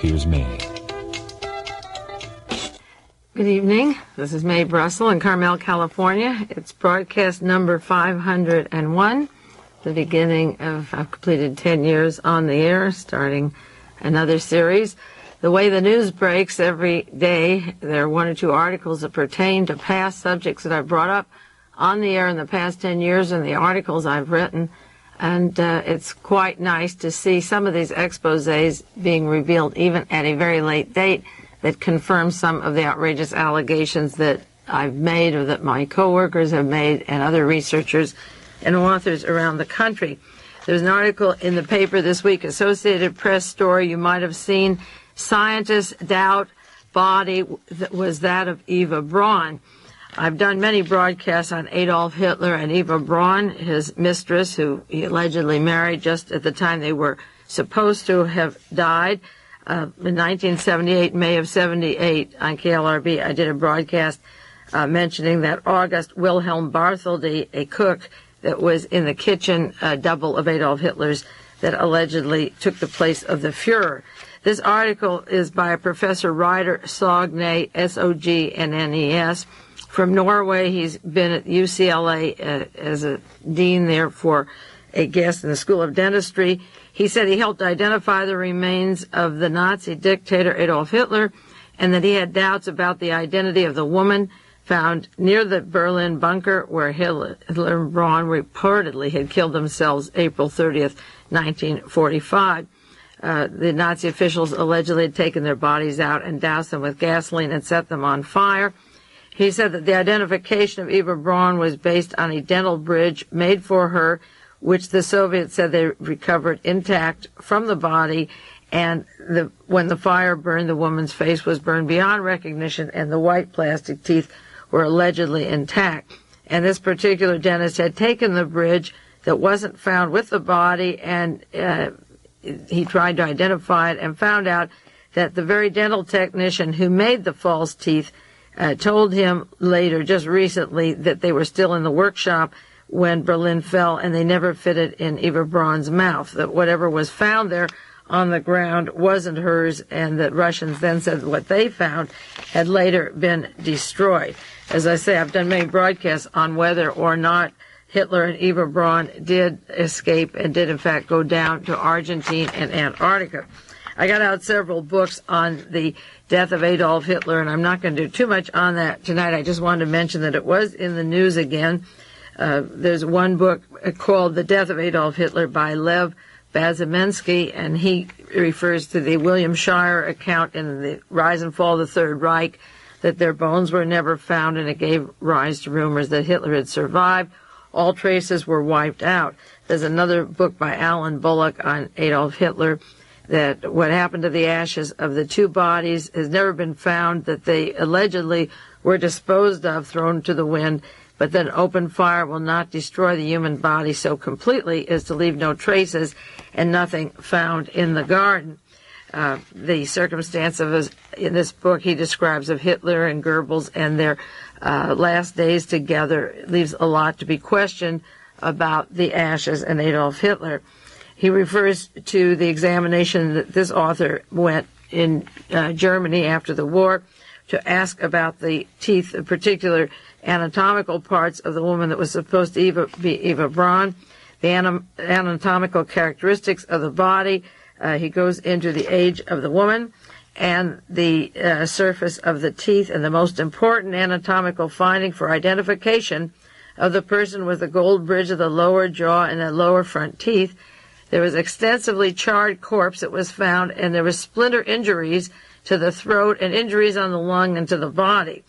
Here's Mae. Good evening. This is Mae Brussell in Carmel, California. It's broadcast number 501, the beginning of, I've completed 10 years on the air, starting another series. The way the news breaks every day, there are one or two articles that pertain to past subjects that I've brought up on the air in the past 10 years and the articles I've written. And it's quite nice to see some of these exposés being revealed even at a very late date that confirms some of the outrageous allegations that I've made or that my coworkers have made and other researchers and authors around the country. There's an article in the paper this week, Associated Press story you might have seen. Scientists doubt body was that of Eva Braun. I've done many broadcasts on Adolf Hitler and Eva Braun, his mistress, who he allegedly married just at the time they were supposed to have died. In 1978, May of 78, on KLRB, I did a broadcast mentioning that August Wilhelm Bartholdy, a cook that was in the kitchen, double of Adolf Hitler's, that allegedly took the place of the Fuhrer. This article is by Professor Ryder Sognes, S-O-G-N-N-E-S, from Norway. He's been at UCLA as a dean there for a guest in the School of Dentistry. He said he helped identify the remains of the Nazi dictator Adolf Hitler and that he had doubts about the identity of the woman found near the Berlin bunker where Hitler and Braun reportedly had killed themselves April 30th, 1945. The Nazi officials allegedly had taken their bodies out and doused them with gasoline and set them on fire. He said that the identification of Eva Braun was based on a dental bridge made for her, which the Soviets said they recovered intact from the body, and when the fire burned, the woman's face was burned beyond recognition, and the white plastic teeth were allegedly intact. And this particular dentist had taken the bridge that wasn't found with the body, and he tried to identify it and found out that the very dental technician who made the false teeth told him later, just recently, that they were still in the workshop when Berlin fell and they never fitted in Eva Braun's mouth, that whatever was found there on the ground wasn't hers, and that Russians then said what they found had later been destroyed. As I say, I've done many broadcasts on whether or not Hitler and Eva Braun did escape and did in fact go down to Argentina and Antarctica. I got out several books on the death of Adolf Hitler, and I'm not going to do too much on that tonight. I just wanted to mention that it was in the news again. There's one book called The Death of Adolf Hitler by Lev Bazamensky, and he refers to the William Shirer account in the Rise and Fall of the Third Reich, that their bones were never found, and it gave rise to rumors that Hitler had survived. All traces were wiped out. There's another book by Alan Bullock on Adolf Hitler, that what happened to the ashes of the two bodies has never been found, that they allegedly were disposed of, thrown to the wind, but that open fire will not destroy the human body so completely as to leave no traces and nothing found in the garden. The circumstance in this book he describes of Hitler and Goebbels and their last days together leaves a lot to be questioned about the ashes and Adolf Hitler. He refers to the examination that this author went in Germany after the war to ask about the teeth, the particular anatomical parts of the woman that was supposed to be Eva Braun, the anatomical characteristics of the body. He goes into the age of the woman and the surface of the teeth, and the most important anatomical finding for identification of the person with the gold bridge of the lower jaw and the lower front teeth. There was extensively charred corpse that was found, and there was splinter injuries to the throat and injuries on the lung and to the body.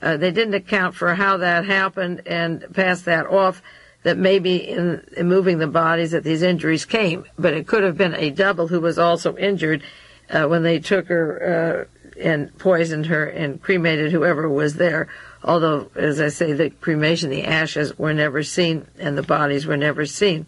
They didn't account for how that happened and passed that off, that maybe in moving the bodies that these injuries came. But it could have been a double who was also injured when they took her and poisoned her and cremated whoever was there. Although, as I say, the cremation, the ashes were never seen and the bodies were never seen.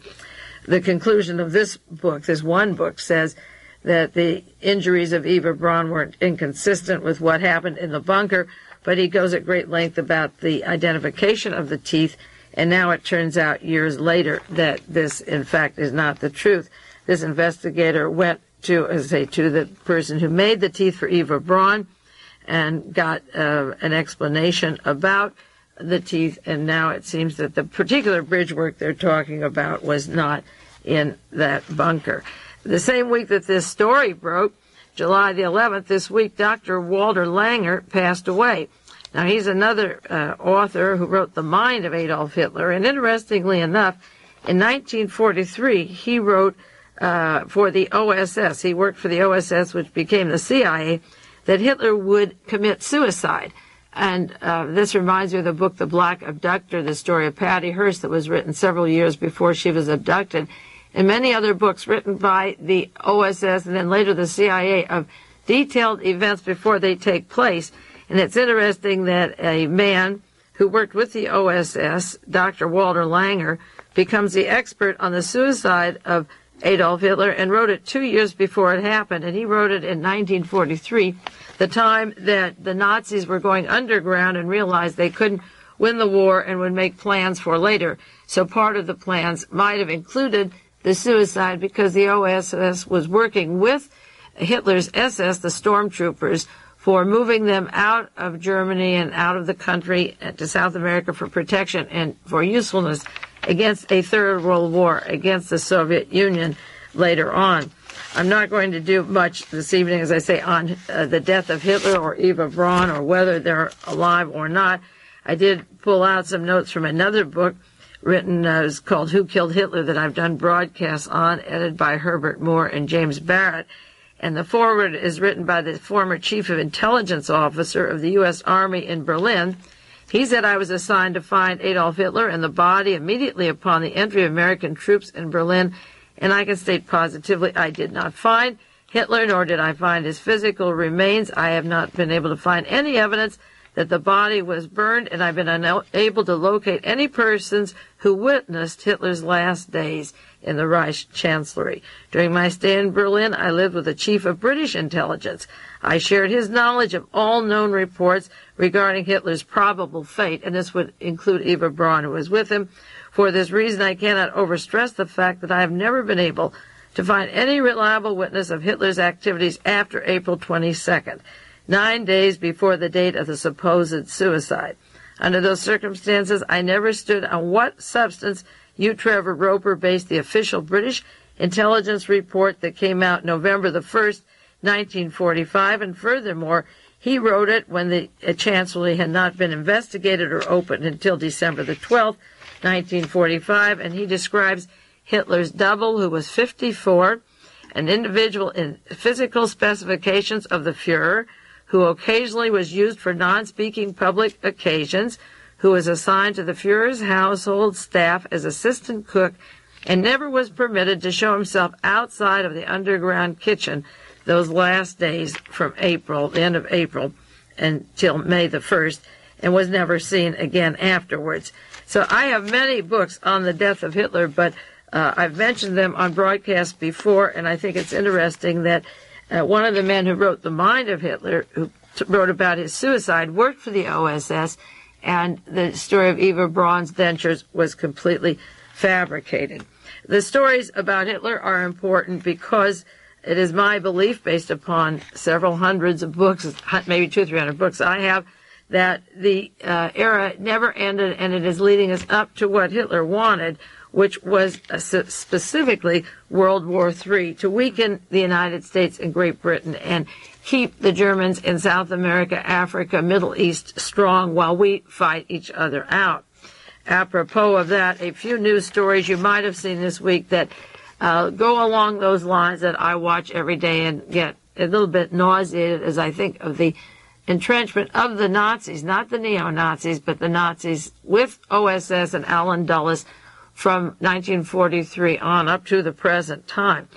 The conclusion of this book, this one book, says that the injuries of Eva Braun were inconsistent with what happened in the bunker, but he goes at great length about the identification of the teeth, and now it turns out years later that this, in fact, is not the truth. This investigator went to the person who made the teeth for Eva Braun and got an explanation about the teeth, and now it seems that the particular bridge work they're talking about was not in that bunker. The same week that this story broke, July the 11th, this week, Dr. Walter Langer passed away. Now, he's another author who wrote The Mind of Adolf Hitler, and interestingly enough, in 1943, he wrote for the OSS. He worked for the OSS, which became the CIA, that Hitler would commit suicide. And this reminds me of the book The Black Abductor, the story of Patty Hearst that was written several years before she was abducted, and many other books written by the OSS and then later the CIA of detailed events before they take place. And it's interesting that a man who worked with the OSS, Dr. Walter Langer, becomes the expert on the suicide of Adolf Hitler and wrote it 2 years before it happened. And he wrote it in 1943, the time that the Nazis were going underground and realized they couldn't win the war and would make plans for later. So part of the plans might have included the suicide because the OSS was working with Hitler's SS, the stormtroopers, for moving them out of Germany and out of the country to South America for protection and for usefulness against a Third World War, against the Soviet Union later on. I'm not going to do much this evening, as I say, on the death of Hitler or Eva Braun or whether they're alive or not. I did pull out some notes from another book written, it's called Who Killed Hitler, that I've done broadcasts on, edited by Herbert Moore and James Barrett. And the foreword is written by the former chief of intelligence officer of the U.S. Army in Berlin. He said, I was assigned to find Adolf Hitler and the body immediately upon the entry of American troops in Berlin, and I can state positively I did not find Hitler, nor did I find his physical remains. I have not been able to find any evidence that the body was burned, and I've been unable to locate any persons who witnessed Hitler's last days in the Reich Chancellery. During my stay in Berlin, I lived with the chief of British intelligence. I shared his knowledge of all known reports regarding Hitler's probable fate, and this would include Eva Braun, who was with him. For this reason, I cannot overstress the fact that I have never been able to find any reliable witness of Hitler's activities after April 22nd. 9 days before the date of the supposed suicide. Under those circumstances, I never stood on what substance Hugh Trevor Roper based the official British intelligence report that came out November the 1st, 1945, and furthermore, he wrote it when the Chancellery had not been investigated or opened until December the 12th, 1945, and he describes Hitler's double, who was 54, an individual in physical specifications of the Fuhrer, who occasionally was used for non-speaking public occasions, who was assigned to the Fuhrer's household staff as assistant cook and never was permitted to show himself outside of the underground kitchen those last days from April, the end of April, until May the 1st, and was never seen again afterwards. So I have many books on the death of Hitler, but I've mentioned them on broadcast before, and I think it's interesting that one of the men who wrote The Mind of Hitler, who wrote about his suicide, worked for the OSS, and the story of Eva Braun's dentures was completely fabricated. The stories about Hitler are important because it is my belief, based upon several hundreds of books, maybe 200 or 300 books I have, that the era never ended, and it is leading us up to what Hitler wanted, which was specifically World War III, to weaken the United States and Great Britain and keep the Germans in South America, Africa, Middle East strong while we fight each other out. Apropos of that, a few news stories you might have seen this week that go along those lines that I watch every day and get a little bit nauseated as I think of the entrenchment of the Nazis, not the neo-Nazis, but the Nazis with OSS and Allen Dulles from 1943 on up to the present time.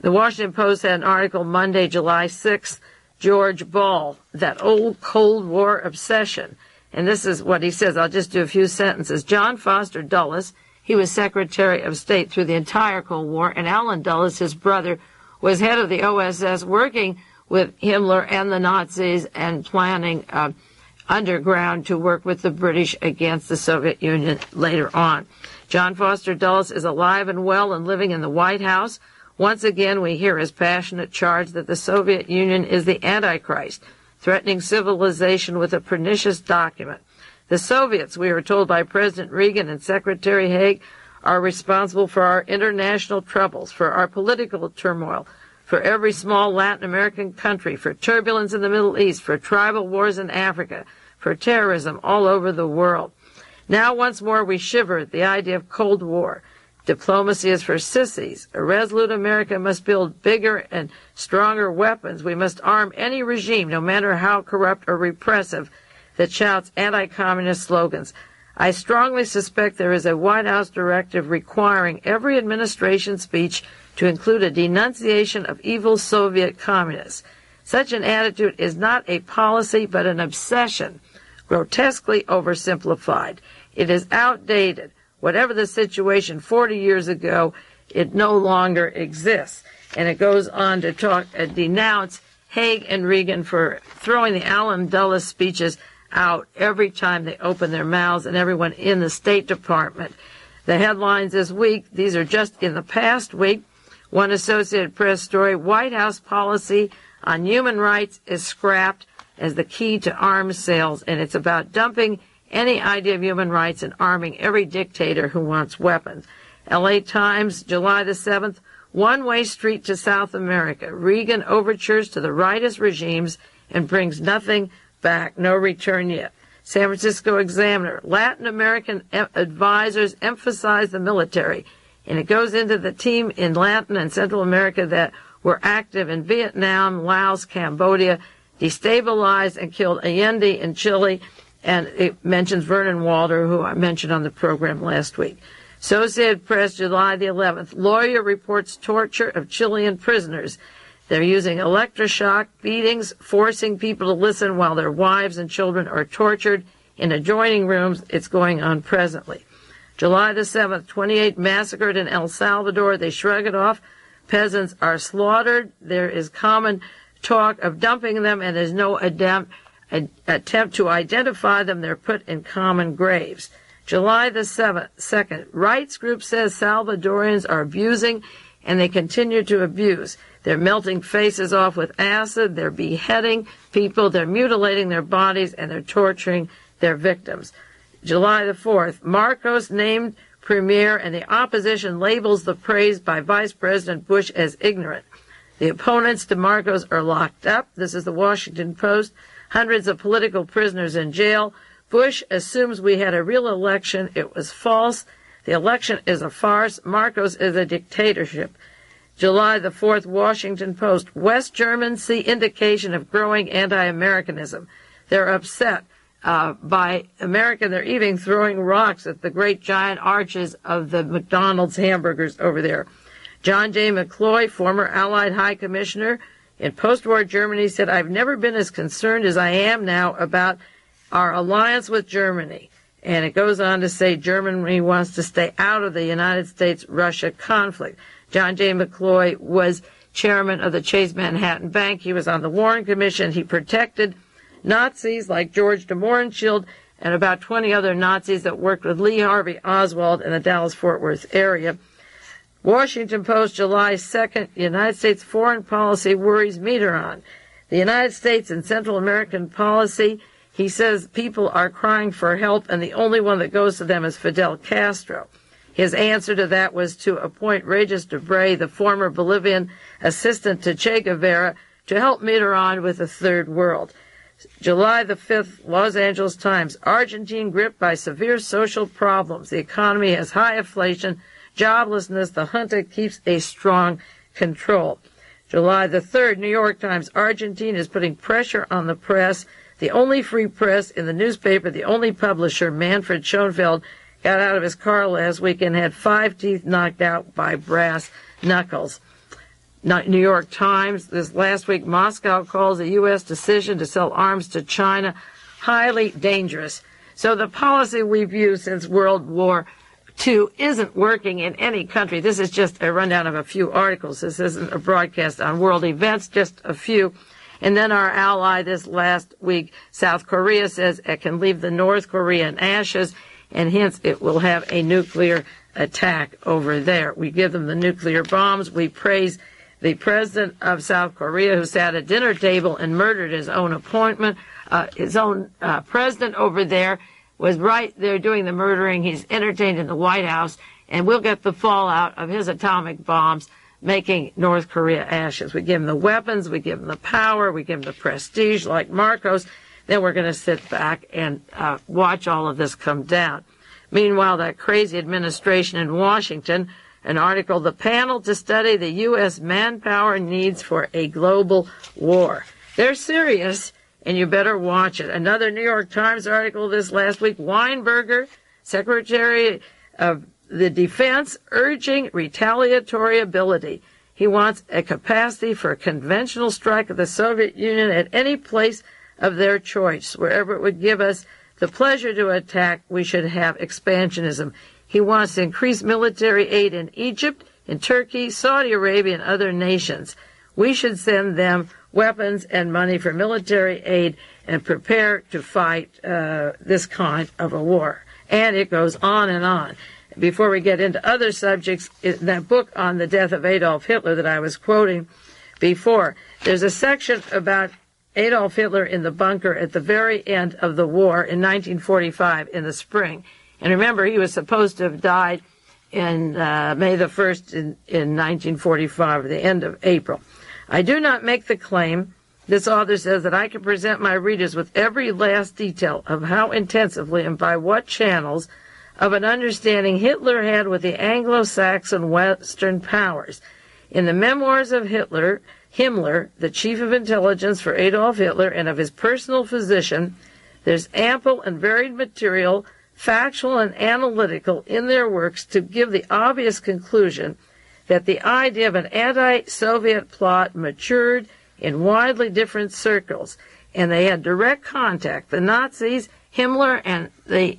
The Washington Post had an article Monday, July 6th, George Ball, that old Cold War obsession. And this is what he says. I'll just do a few sentences. John Foster Dulles, he was Secretary of State through the entire Cold War, and Allen Dulles, his brother, was head of the OSS, working with Himmler and the Nazis and planning underground to work with the British against the Soviet Union later on. John Foster Dulles is alive and well and living in the White House, Once again, we hear his passionate charge that the Soviet Union is the Antichrist, threatening civilization with a pernicious document. The Soviets, we are told by President Reagan and Secretary Haig, are responsible for our international troubles, for our political turmoil, for every small Latin American country, for turbulence in the Middle East, for tribal wars in Africa, for terrorism all over the world. Now once more we shiver at the idea of Cold War. Diplomacy is for sissies. A resolute America must build bigger and stronger weapons. We must arm any regime, no matter how corrupt or repressive, that shouts anti-communist slogans. I strongly suspect there is a White House directive requiring every administration speech to include a denunciation of evil Soviet communists. Such an attitude is not a policy but an obsession, grotesquely oversimplified. It is outdated. Whatever the situation 40 years ago, it no longer exists. And it goes on to denounce Haig and Reagan for throwing the Allen Dulles speeches out every time they open their mouths, and everyone in the State Department. The headlines this week, these are just in the past week. One Associated Press story, White House policy on human rights is scrapped as the key to arms sales, and it's about dumping any idea of human rights and arming every dictator who wants weapons. LA Times, July the 7th, one-way street to South America. Reagan overtures to the rightist regimes and brings nothing back, no return yet. San Francisco Examiner, Latin American advisors emphasize the military, and it goes into the team in Latin and Central America that were active in Vietnam, Laos, Cambodia, destabilized and killed Allende in Chile, and it mentions Vernon Walter, who I mentioned on the program last week. Associated Press, July the 11th, lawyer reports torture of Chilean prisoners. They're using electroshock, beatings, forcing people to listen while their wives and children are tortured in adjoining rooms. It's going on presently. July the 7th, 28 massacred in El Salvador. They shrug it off. Peasants are slaughtered. There is common talk of dumping them, and there's no attempt to identify them. They're put in common graves. July the 2nd, rights group says Salvadorians are abusing, and they continue to abuse. They're melting faces off with acid, they're beheading people, they're mutilating their bodies, and they're torturing their victims. July the 4th, Marcos named premier, and the opposition labels the praise by Vice President Bush as ignorant. The opponents to Marcos are locked up. This is the Washington Post. Hundreds of political prisoners in jail. Bush assumes we had a real election. It was false. The election is a farce. Marcos is a dictatorship. July the 4th, Washington Post. West Germans see indication of growing anti-Americanism. They're upset by America. They're even throwing rocks at the great giant arches of the McDonald's hamburgers over there. John J. McCloy, former Allied High Commissioner in post-war Germany, said, I've never been as concerned as I am now about our alliance with Germany. And it goes on to say Germany wants to stay out of the United States-Russia conflict. John J. McCloy was chairman of the Chase Manhattan Bank. He was on the Warren Commission. He protected Nazis like George de Mohrenschildt and about 20 other Nazis that worked with Lee Harvey Oswald in the Dallas-Fort Worth area. Washington Post, July 2nd, United States foreign policy worries Mitterrand. The United States and Central American policy, he says people are crying for help, and the only one that goes to them is Fidel Castro. His answer to that was to appoint Regis Debray, the former Bolivian assistant to Che Guevara, to help Mitterrand with the Third World. July the 5th, Los Angeles Times, Argentine gripped by severe social problems. The economy has high inflation, joblessness. The junta keeps a strong control. July the 3rd, New York Times, Argentina is putting pressure on the press. The only free press in the newspaper, the only publisher, Manfred Schoenfeld, got out of his car last week and had 5 teeth knocked out by brass knuckles. New York Times, this last week, Moscow calls the U.S. decision to sell arms to China highly dangerous. So the policy we've used since World War II isn't working in any country. This is just a rundown of a few articles. This isn't a broadcast on world events, just a few. And then our ally this last week, South Korea, says it can leave the North Korea in ashes. and hence it will have a nuclear attack over there. We give them the nuclear bombs. We praise the president of South Korea, who sat at a dinner table and murdered his own appointment. His own president over there was right there doing the murdering. He's entertained in the White House, and we'll get the fallout of his atomic bombs making North Korea ashes. We give them the weapons, we give them the power, we give them the prestige like Marcos. Then we're going to sit back and watch all of this come down. Meanwhile, that crazy administration in Washington, an article, "The Panel to Study the U.S. Manpower Needs for a Global War." They're serious, and you better watch it. Another New York Times article this last week, Weinberger, Secretary of the Defense, urging retaliatory ability. He wants a capacity for a conventional strike of the Soviet Union at any place of their choice. Wherever it would give us the pleasure to attack, we should have expansionism. He wants to increase military aid in Egypt, in Turkey, Saudi Arabia, and other nations. We should send them weapons and money for military aid and prepare to fight this kind of a war. And it goes on and on. Before we get into other subjects, in that book on the death of Adolf Hitler that I was quoting before, there's a section about Adolf Hitler in the bunker at the very end of the war in 1945 in the spring. And remember, he was supposed to have died in May the 1st in 1945, the end of April. I do not make the claim, this author says, that I can present my readers with every last detail of how intensively and by what channels of an understanding Hitler had with the Anglo-Saxon Western powers. In the memoirs of Himmler, the chief of intelligence for Adolf Hitler, and of his personal physician, there's ample and varied material, factual and analytical, in their works to give the obvious conclusion that the idea of an anti-Soviet plot matured in widely different circles, and they had direct contact, the Nazis, Himmler, and the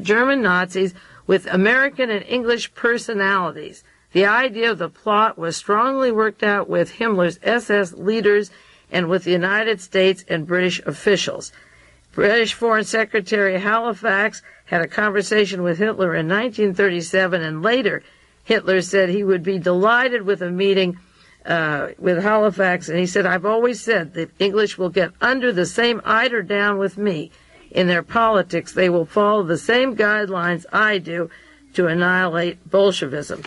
German Nazis, with American and English personalities. The idea of the plot was strongly worked out with Himmler's SS leaders and with the United States and British officials. British Foreign Secretary Halifax had a conversation with Hitler in 1937, and later Hitler said he would be delighted with a meeting with Halifax, and he said, "I've always said the English will get under the same eider down with me. In their politics, they will follow the same guidelines I do to annihilate Bolshevism."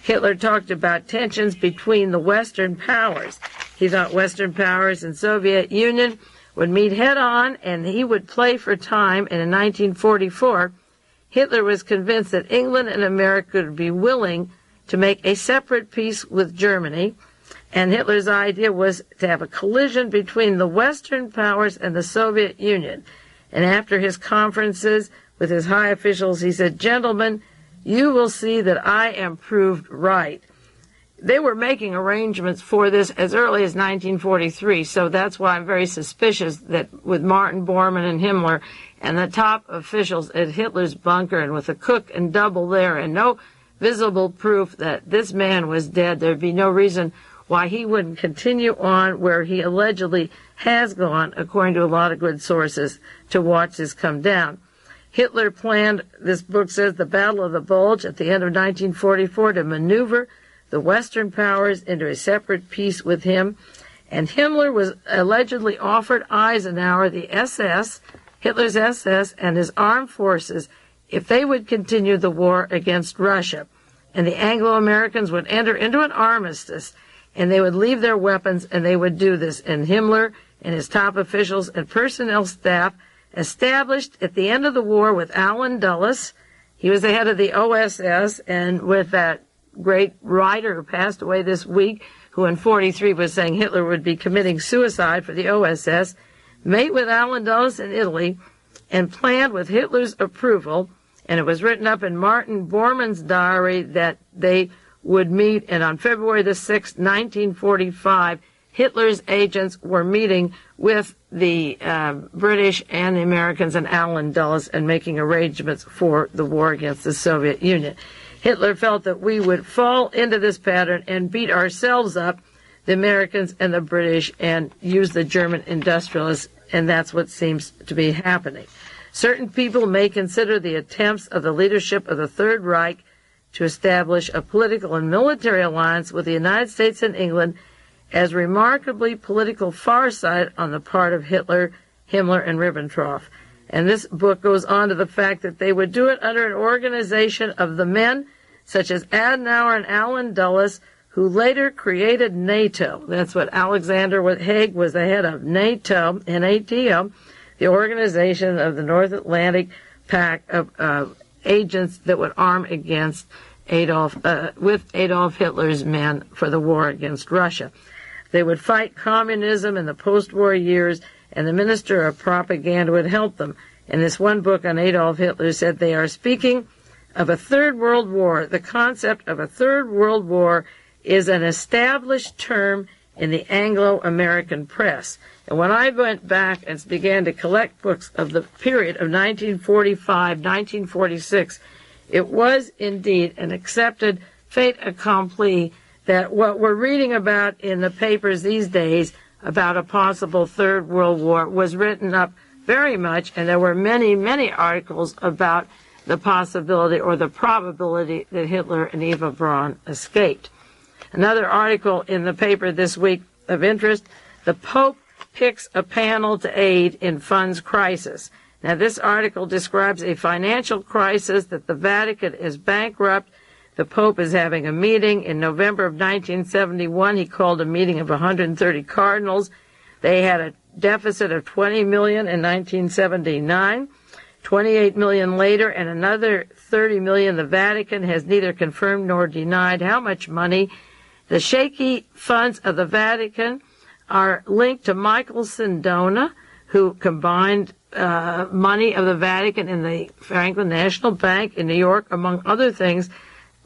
Hitler talked about tensions between the Western powers. He thought Western powers and Soviet Union would meet head-on, and he would play for time. And in 1944, Hitler was convinced that England and America would be willing to make a separate peace with Germany. And Hitler's idea was to have a collision between the Western powers and the Soviet Union. And after his conferences with his high officials, he said, "Gentlemen, you will see that I am proved right." They were making arrangements for this as early as 1943, so that's why I'm very suspicious that with Martin Bormann and Himmler and the top officials at Hitler's bunker and with a cook and double there and no visible proof that this man was dead, there'd be no reason why he wouldn't continue on where he allegedly has gone, according to a lot of good sources, to watch this come down. Hitler planned, this book says, the Battle of the Bulge at the end of 1944 to maneuver the Western powers into a separate peace with him. And Himmler was allegedly offered Eisenhower, the SS, Hitler's SS, and his armed forces if they would continue the war against Russia. And the Anglo-Americans would enter into an armistice, and they would leave their weapons, and they would do this. And Himmler and his top officials and personnel staff established at the end of the war with Allen Dulles, he was the head of the OSS, and with that great writer who passed away this week, who in 43 was saying Hitler would be committing suicide for the OSS, met with Allen Dulles in Italy and planned with Hitler's approval, and it was written up in Martin Bormann's diary that they would meet, and on February the 6th, 1945, Hitler's agents were meeting with the British and the Americans and Allen Dulles and making arrangements for the war against the Soviet Union. Hitler felt that we would fall into this pattern and beat ourselves up, the Americans and the British, and use the German industrialists, and that's what seems to be happening. Certain people may consider the attempts of the leadership of the Third Reich to establish a political and military alliance with the United States and England as remarkably political farsight on the part of Hitler, Himmler, and Ribbentrop. And this book goes on to the fact that they would do it under an organization of the men such as Adenauer and Allen Dulles, who later created NATO. That's what Alexander Haig was the head of, NATO, NATO, the organization of the North Atlantic Pact of agents that would arm against with Adolf Hitler's men for the war against Russia. They would fight communism in the post-war years, and the Minister of Propaganda would help them. And this one book on Adolf Hitler said they are speaking of a Third World War. The concept of a Third World War is an established term in the Anglo-American press. And when I went back and began to collect books of the period of 1945, 1946, it was indeed an accepted fait accompli that what we're reading about in the papers these days about a possible Third World War was written up very much, and there were many, many articles about the possibility or the probability that Hitler and Eva Braun escaped. Another article in the paper this week of interest, the Pope picks a panel to aid in funds crisis. Now, this article describes a financial crisis that the Vatican is bankrupt. The Pope is having a meeting. In November of 1971, he called a meeting of 130 cardinals. They had a deficit of $20 million in 1979. 28 million later, and another 30 million. The Vatican has neither confirmed nor denied how much money. The shaky funds of the Vatican are linked to Michael Sindona, who combined money of the Vatican in the Franklin National Bank in New York, among other things,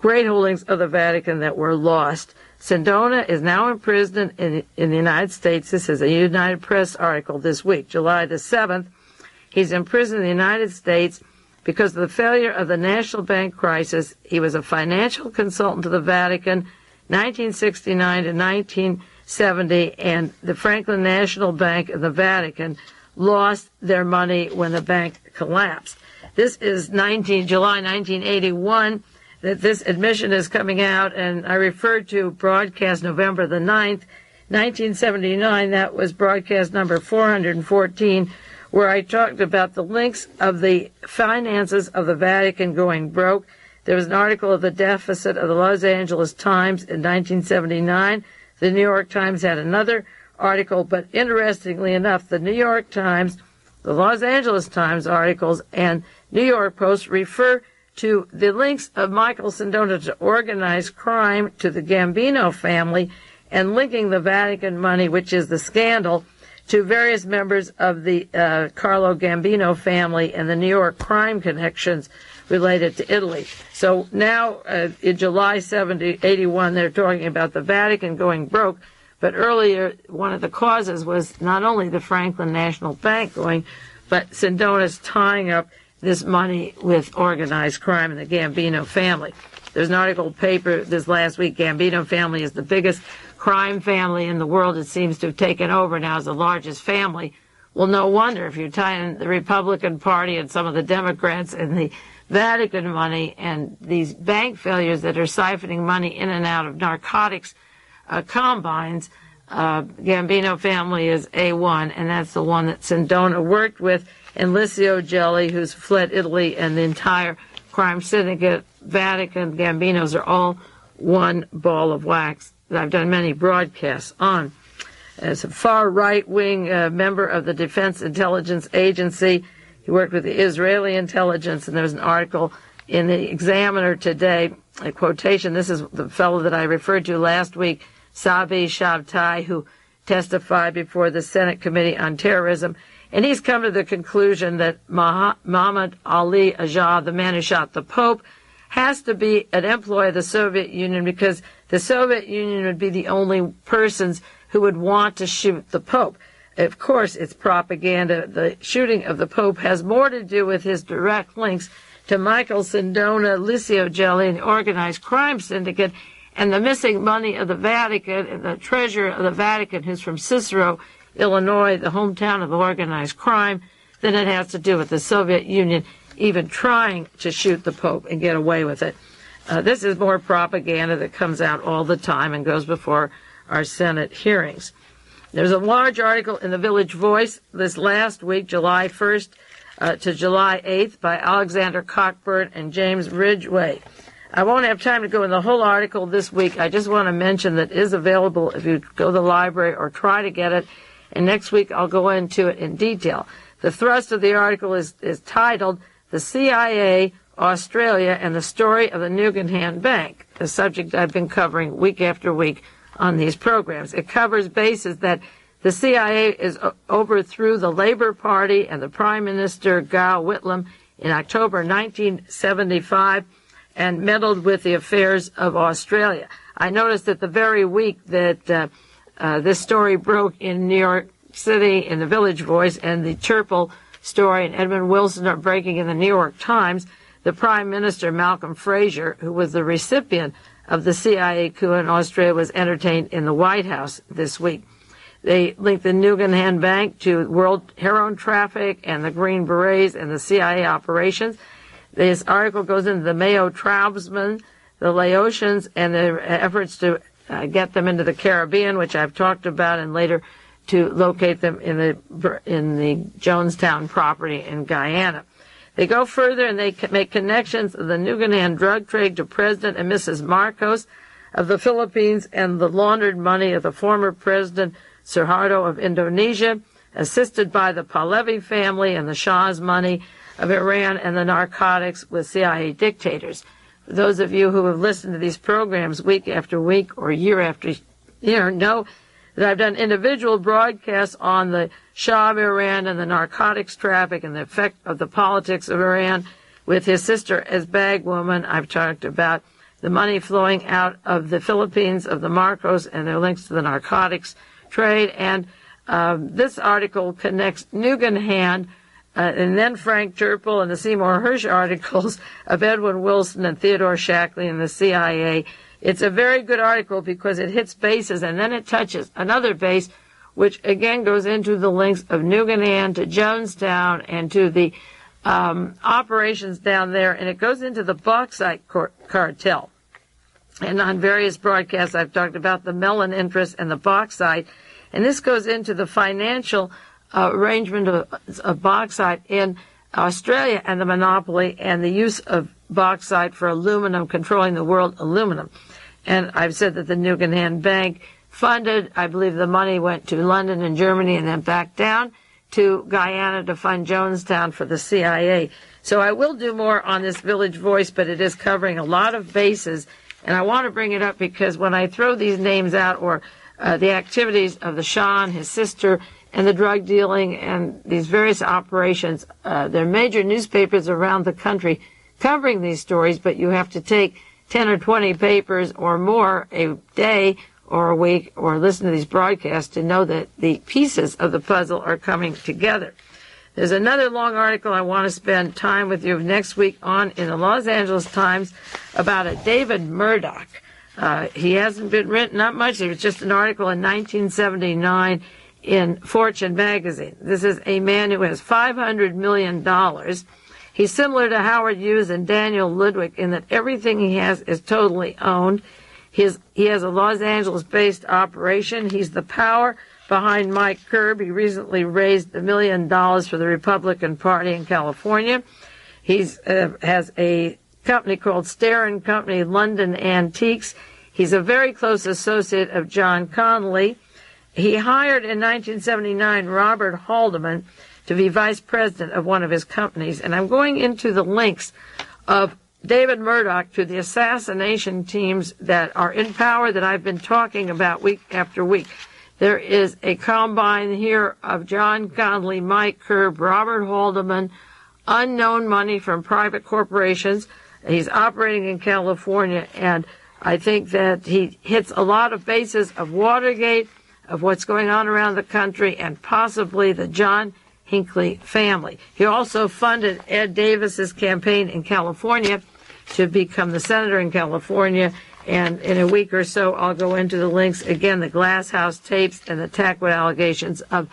great holdings of the Vatican that were lost. Sindona is now imprisoned in the United States. This is a United Press article this week, July the 7th. He's imprisoned in the United States because of the failure of the National Bank crisis. He was a financial consultant to the Vatican, 1969 to 1970, and the Franklin National Bank and the Vatican lost their money when the bank collapsed. This is July 1981 that this admission is coming out, and I referred to broadcast November the 9th, 1979. That was broadcast number 414, where I talked about the links of the finances of the Vatican going broke. There was an article of the deficit of the Los Angeles Times in 1979. The New York Times had another article, but interestingly enough, the New York Times, the Los Angeles Times articles, and New York Post refer to the links of Michael Sindona to organized crime to the Gambino family and linking the Vatican money, which is the scandal, to various members of the Carlo Gambino family and the New York crime connections related to Italy. So now, in July 81, they're talking about the Vatican going broke, but earlier, one of the causes was not only the Franklin National Bank going, but Sindona's tying up this money with organized crime in the Gambino family. There's an article in the paper this last week, Gambino family is the biggest crime family in the world. It seems to have taken over now as the largest family. Well, no wonder if you're tying the Republican Party and some of the Democrats and the Vatican money and these bank failures that are siphoning money in and out of narcotics combines. Gambino family is A1, and that's the one that Sindona worked with, and Licio Gelli, who's fled Italy, and the entire crime syndicate, Vatican, Gambinos are all one ball of wax that I've done many broadcasts on. As a far right-wing member of the Defense Intelligence Agency, he worked with the Israeli intelligence, and there's an article in the Examiner today, a quotation. This is the fellow that I referred to last week, Sabi Shabtai, who testified before the Senate Committee on Terrorism. And he's come to the conclusion that Mehmet Ali Agca, the man who shot the Pope, has to be an employee of the Soviet Union because the Soviet Union would be the only persons who would want to shoot the Pope. Of course, it's propaganda. The shooting of the Pope has more to do with his direct links to Michael Sindona, Licio Gelli, and the organized crime syndicate, and the missing money of the Vatican, and the treasurer of the Vatican, who's from Cicero, Illinois, the hometown of organized crime. than it has to do with the Soviet Union even trying to shoot the Pope and get away with it. This is more propaganda that comes out all the time and goes before our Senate hearings. There's a large article in the Village Voice this last week, July 1st to July 8th, by Alexander Cockburn and James Ridgway. I won't have time to go in the whole article this week. I just want to mention that it is available if you go to the library or try to get it. And next week I'll go into it in detail. The thrust of the article is titled The CIA, Australia, and the Story of the Nugan Hand Bank, a subject I've been covering week after week on these programs. It covers bases that the CIA overthrew the Labour Party and the Prime Minister, Gow Whitlam, in October 1975 and meddled with the affairs of Australia. I noticed that the very week that this story broke in New York City in the Village Voice and the Terpil story and Edwin Wilson are breaking in the New York Times, the Prime Minister, Malcolm Fraser, who was the recipient of the CIA coup in Australia, was entertained in the White House this week. They linked the Nugan Hand Bank to world heroin traffic and the Green Berets and the CIA operations. This article goes into the Mayo Tribesmen, the Laotians, and their efforts to get them into the Caribbean, which I've talked about, and later to locate them in the Jonestown property in Guyana. They go further and they make connections of the Nugan Hand drug trade to President and Mrs. Marcos of the Philippines and the laundered money of the former President Suharto of Indonesia, assisted by the Pahlavi family and the Shah's money of Iran and the narcotics with CIA dictators. For those of you who have listened to these programs week after week or year after year know that I've done individual broadcasts on the Shah of Iran and the narcotics traffic and the effect of the politics of Iran with his sister as bagwoman. I've talked about the money flowing out of the Philippines of the Marcos and their links to the narcotics trade. And this article connects Nugan Hand and then Frank Terpil and the Seymour Hersh articles of Edwin Wilson and Theodore Shackley and the CIA. It's a very good article because it hits bases and then it touches another base, which again goes into the links of Nugan Hand to Jonestown and to the operations down there, and it goes into the Bauxite cartel. And on various broadcasts I've talked about the Mellon interest and the Bauxite, and this goes into the financial arrangement of Bauxite in Australia and the monopoly and the use of Bauxite for aluminum, controlling the world aluminum. And I've said that the Nugan Hand Bank funded, I believe the money went to London and Germany and then back down to Guyana to fund Jonestown for the CIA. So I will do more on this Village Voice, but it is covering a lot of bases. And I want to bring it up because when I throw these names out, or the activities of the Shah and his sister and the drug dealing and these various operations, there are major newspapers around the country covering these stories, but you have to take 10 or 20 papers or more a day or a week or listen to these broadcasts to know that the pieces of the puzzle are coming together. There's another long article I want to spend time with you next week on in the Los Angeles Times about a David Murdock. He hasn't been written, not much. There was just an article in 1979 in Fortune magazine. This is a man who has $500 million. He's similar to Howard Hughes and Daniel Ludwig in that everything he has is totally owned. He has a Los Angeles-based operation. He's the power behind Mike Kerb. He recently raised $1 million for the Republican Party in California. He has a company called Stair & Company London Antiques. He's a very close associate of John Connally. He hired in 1979 Robert Haldeman to be vice president of one of his companies. And I'm going into the links of David Murdock to the assassination teams that are in power that I've been talking about week after week. There is a combine here of John Connally, Mike Kerb, Robert Haldeman, unknown money from private corporations. He's operating in California, and I think that he hits a lot of bases of Watergate, of what's going on around the country, and possibly the John Hinckley family. He also funded Ed Davis's campaign in California to become the senator in California. And in a week or so, I'll go into the links, again, the Glass House tapes and the Tackwood allegations of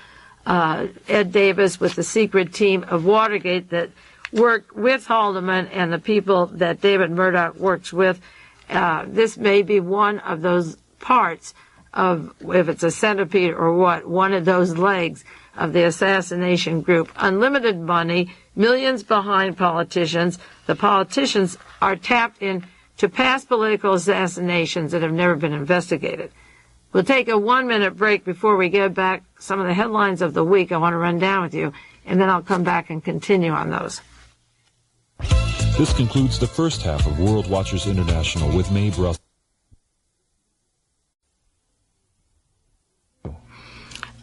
Ed Davis with the secret team of Watergate that worked with Haldeman and the people that David Murdock works with. This may be one of those parts of, if it's a centipede or what, one of those legs of the assassination group. Unlimited money, millions behind politicians. The politicians are tapped in to past political assassinations that have never been investigated. We'll take a 1-minute break before we get back some of the headlines of the week I want to run down with you, and then I'll come back and continue on those. This concludes the first half of World Watchers International with Mae Brussell.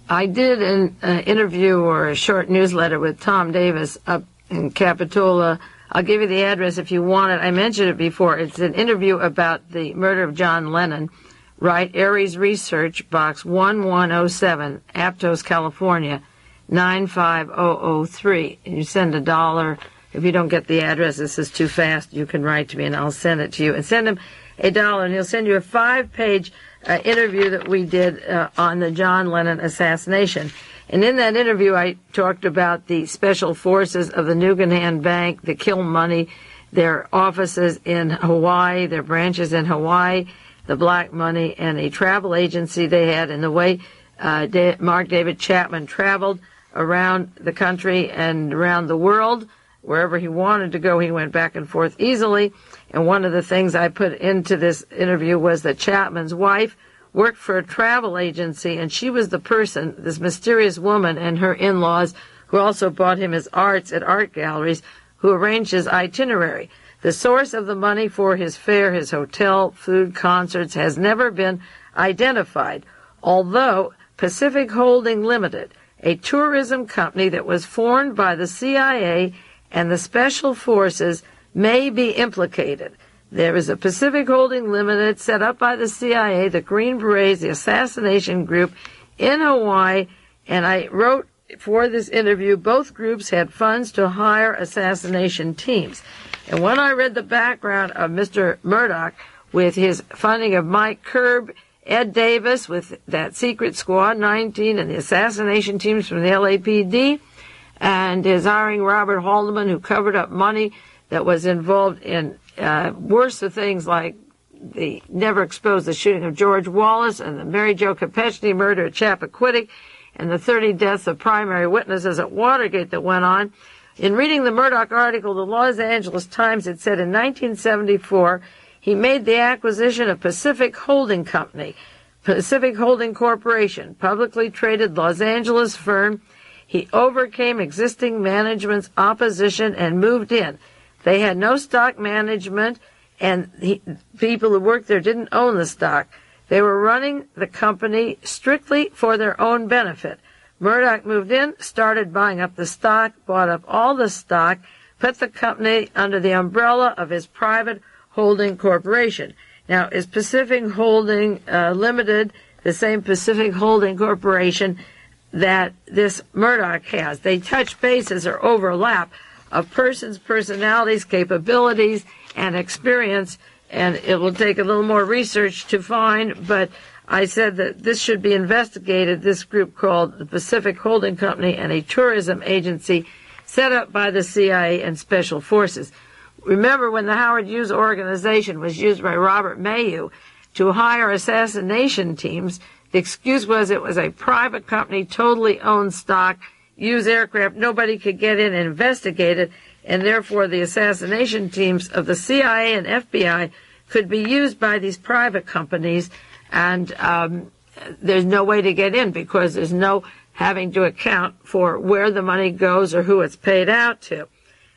I did an interview or a short newsletter with Tom Davis up in Capitola. I'll give you the address if you want it. I mentioned it before. It's an interview about the murder of John Lennon. Right, Aries Research, Box 1107, Aptos, California, 95003. And you send $1. If you don't get the address, this is too fast, you can write to me and I'll send it to you. And send him $1 and he'll send you a 5-page interview that we did on the John Lennon assassination. And in that interview, I talked about the special forces of the Nugan Hand Bank, the kill money, their offices in Hawaii, their branches in Hawaii, the black money, and a travel agency they had, and the way Mark David Chapman traveled around the country and around the world. Wherever he wanted to go, he went back and forth easily. And one of the things I put into this interview was that Chapman's wife worked for a travel agency, and she was the person, this mysterious woman and her in-laws, who also bought him his arts at art galleries, who arranged his itinerary. The source of the money for his fare, his hotel, food, concerts, has never been identified, although Pacific Holding Limited, a tourism company that was formed by the CIA and the Special Forces, may be implicated. There is a Pacific Holding Limited set up by the CIA, the Green Berets, the assassination group in Hawaii, and I wrote for this interview, both groups had funds to hire assassination teams. And when I read the background of Mr. Murdock with his funding of Mike Kerb, Ed Davis with that secret Squad 19 and the assassination teams from the LAPD, and his hiring Robert Haldeman, who covered up money that was involved in worse of things like the never exposed the shooting of George Wallace and the Mary Jo Kopechne murder at Chappaquiddick and the 30 deaths of primary witnesses at Watergate that went on. In reading the Murdock article, the Los Angeles Times had said in 1974 he made the acquisition of Pacific Holding Company, Pacific Holding Corporation, publicly traded Los Angeles firm. He overcame existing management's opposition and moved in. They had no stock management, and people who worked there didn't own the stock. They were running the company strictly for their own benefit. Murdock moved in, started buying up the stock, bought up all the stock, put the company under the umbrella of his private holding corporation. Now, is Pacific Holding Limited the same Pacific Holding Corporation that this Murdock has? They touch bases or overlap of persons, personalities, capabilities, and experience, and it will take a little more research to find, but I said that this should be investigated, this group called the Pacific Holding Company and a tourism agency set up by the CIA and Special Forces. Remember when the Howard Hughes organization was used by Robert Mayu to hire assassination teams, the excuse was it was a private company, totally owned stock, used aircraft, nobody could get in and investigate it, and therefore the assassination teams of the CIA and FBI could be used by these private companies, and there's no way to get in because there's no having to account for where the money goes or who it's paid out to.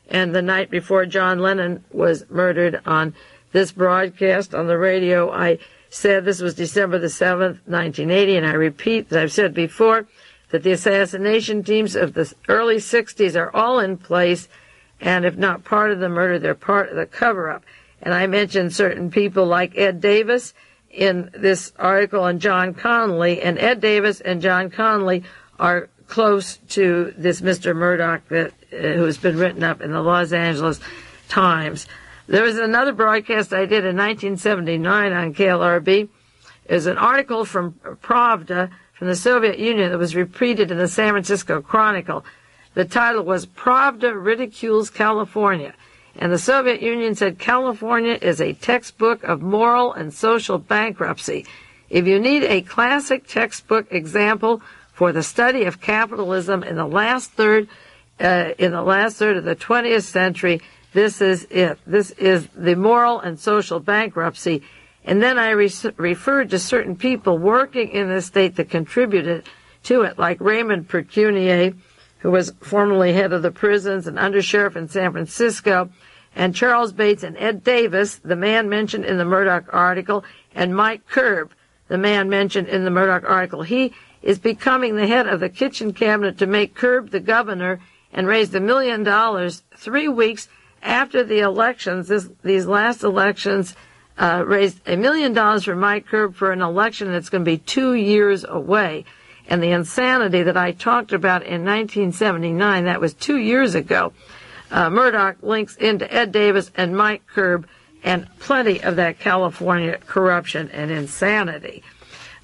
And the night before John Lennon was murdered on this broadcast on the radio, I said this was December the 7th, 1980, and I repeat, as I've said before, that the assassination teams of the early 60s are all in place, and if not part of the murder, they're part of the cover-up. And I mentioned certain people like Ed Davis in this article on John Connally, and Ed Davis and John Connally are close to this Mr. Murdock that who's been written up in the Los Angeles Times. There was another broadcast I did in 1979 on KLRB. is an article from Pravda from the Soviet Union that was repeated in the San Francisco Chronicle. The title was Pravda Ridicules California. And the Soviet Union said California is a textbook of moral and social bankruptcy. If you need a classic textbook example for the study of capitalism in the last third of the 20th century, this is it. This is the moral and social bankruptcy. And then I referred to certain people working in the state that contributed to it, like Raymond Percunier, who was formerly head of the prisons and undersheriff in San Francisco, and Charles Bates and Ed Davis, the man mentioned in the Murdock article, and Mike Curb, the man mentioned in the Murdock article. He is becoming the head of the kitchen cabinet to make Curb the governor and raised $1 million 3 weeks after the elections. These last elections raised $1 million for Mike Curb for an election that's going to be 2 years away. And the insanity that I talked about in 1979, that was 2 years ago, Murdock links into Ed Davis and Mike Curb and plenty of that California corruption and insanity.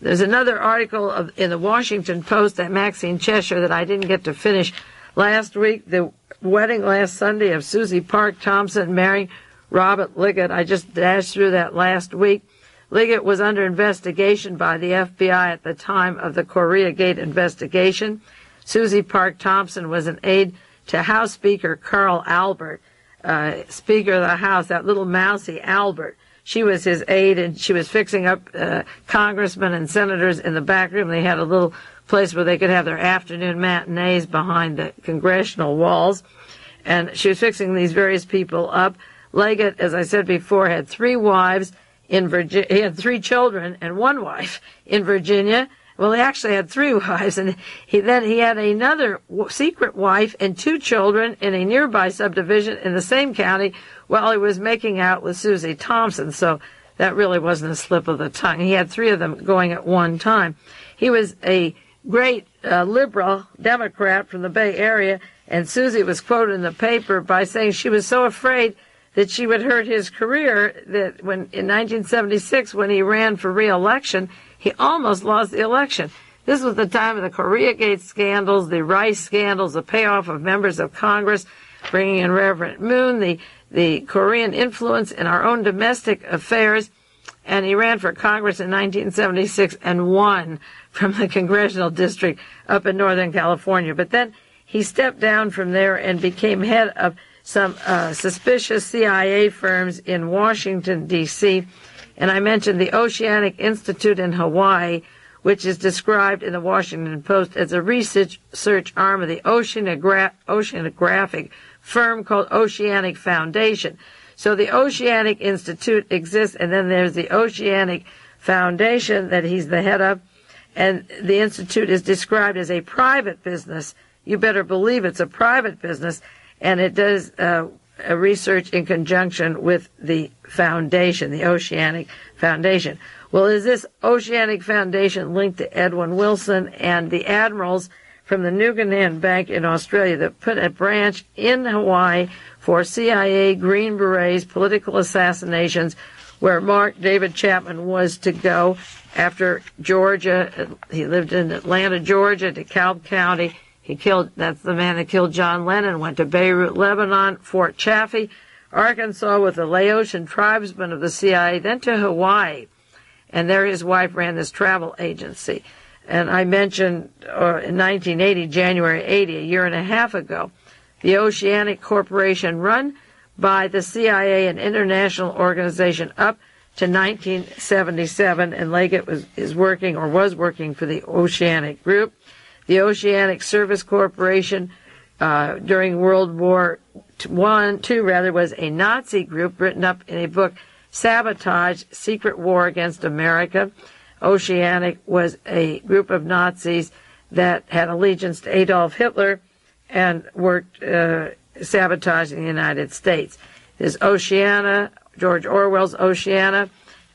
There's another article in the Washington Post, that Maxine Cheshire, that I didn't get to finish last week. The wedding last Sunday of Susie Park Thompson marrying Robert Leggett. I just dashed through that last week. Leggett was under investigation by the FBI at the time of the Koreagate investigation. Susie Park Thompson was an aide to House Speaker Carl Albert, Speaker of the House, that little mousy Albert. She was his aide, and she was fixing up congressmen and senators in the back room. They had a little place where they could have their afternoon matinees behind the congressional walls. And she was fixing these various people up. Leggett, as I said before, had 3 wives in Virginia. He had 3 children and 1 wife in Virginia. Well, he actually had 3 wives, and he had another secret wife and 2 children in a nearby subdivision in the same county while he was making out with Susie Thompson. So that really wasn't a slip of the tongue. He had 3 of them going at one time. He was a great liberal Democrat from the Bay Area, and Susie was quoted in the paper by saying she was so afraid that she would hurt his career that when in 1976, when he ran for re-election, he almost lost the election. This was the time of the Koreagate scandals, the Rice scandals, the payoff of members of Congress, bringing in Reverend Moon, the Korean influence in our own domestic affairs. And he ran for Congress in 1976 and won from the congressional district up in Northern California. But then he stepped down from there and became head of some suspicious CIA firms in Washington, D.C., and I mentioned the Oceanic Institute in Hawaii, which is described in the Washington Post as a research arm of the oceanographic firm called Oceanic Foundation. So the Oceanic Institute exists, and then there's the Oceanic Foundation that he's the head of, and the Institute is described as a private business. You better believe it's a private business, and it does research in conjunction with the foundation, the Oceanic Foundation. Well, is this Oceanic Foundation linked to Edwin Wilson and the admirals from the Nugan Hand Bank in Australia that put a branch in Hawaii for CIA Green Berets political assassinations, where David Chapman was to go after Georgia? He lived in Atlanta, Georgia, DeKalb County. That's the man that killed John Lennon, went to Beirut, Lebanon, Fort Chaffee, Arkansas with the Laotian tribesmen of the CIA, then to Hawaii. And there his wife ran this travel agency. And I mentioned in 1980, January 80, a year and a half ago, the Oceanic Corporation run by the CIA, an international organization, up to 1977, and Leggett was working for the Oceanic Group. The Oceanic Service Corporation during World War II was a Nazi group written up in a book, Sabotage, Secret War Against America. Oceanic was a group of Nazis that had allegiance to Adolf Hitler and worked sabotaging the United States. There's Oceana, George Orwell's Oceana.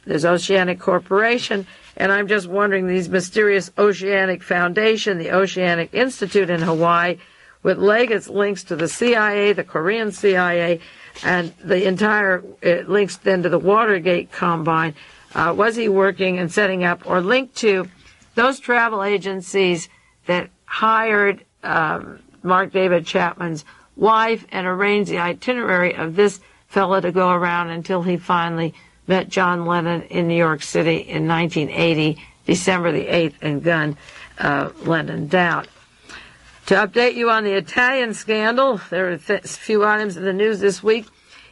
There's Oceanic Corporation. And I'm just wondering, these mysterious Oceanic Foundation, the Oceanic Institute in Hawaii, with Leggett's links to the CIA, the Korean CIA, and the entire links then to the Watergate Combine. Was he working and setting up or linked to those travel agencies that hired Mark David Chapman's wife and arranged the itinerary of this fella to go around until he finally met John Lennon in New York City in 1980, December the 8th, and gunned Lennon down. To update you on the Italian scandal, there are a few items in the news this week.